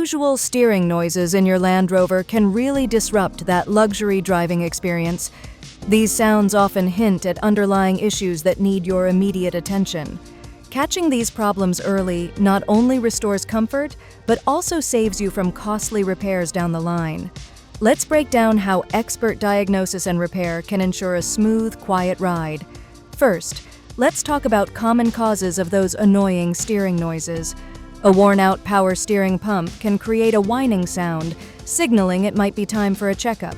Unusual steering noises in your Land Rover can really disrupt that luxury driving experience. These sounds often hint at underlying issues that need your immediate attention. Catching these problems early not only restores comfort, but also saves you from costly repairs down the line. Let's break down how expert diagnosis and repair can ensure a smooth, quiet ride. First, let's talk about common causes of those annoying steering noises. A worn-out power steering pump can create a whining sound, signaling it might be time for a checkup.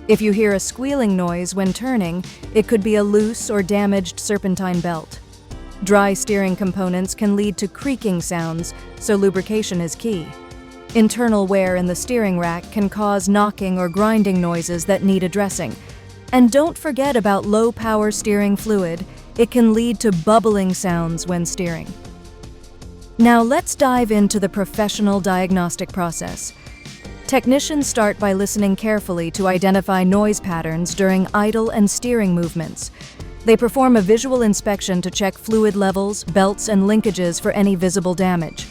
If you hear a squealing noise when turning, it could be a loose or damaged serpentine belt. Dry steering components can lead to creaking sounds, so lubrication is key. Internal wear in the steering rack can cause knocking or grinding noises that need addressing. And don't forget about low-power steering fluid. It can lead to bubbling sounds when steering. Now let's dive into the professional diagnostic process. Technicians start by listening carefully to identify noise patterns during idle and steering movements. They perform a visual inspection to check fluid levels, belts, and linkages for any visible damage.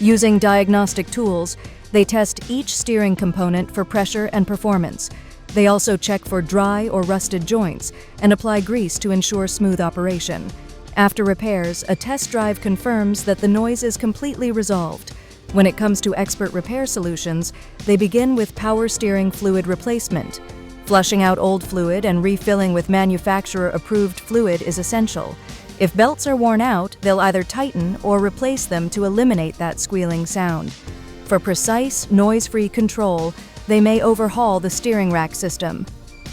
Using diagnostic tools, they test each steering component for pressure and performance. They also check for dry or rusted joints and apply grease to ensure smooth operation. After repairs, a test drive confirms that the noise is completely resolved. When it comes to expert repair solutions, they begin with power steering fluid replacement. Flushing out old fluid and refilling with manufacturer-approved fluid is essential. If belts are worn out, they'll either tighten or replace them to eliminate that squealing sound. For precise, noise-free control, they may overhaul the steering rack system.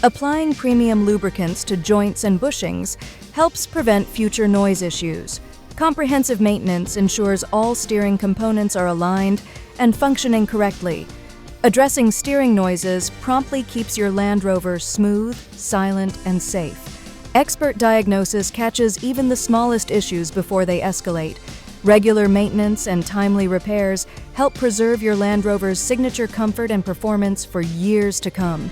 Applying premium lubricants to joints and bushings helps prevent future noise issues. Comprehensive maintenance ensures all steering components are aligned and functioning correctly. Addressing steering noises promptly keeps your Land Rover smooth, silent, and safe. Expert diagnosis catches even the smallest issues before they escalate. Regular maintenance and timely repairs help preserve your Land Rover's signature comfort and performance for years to come.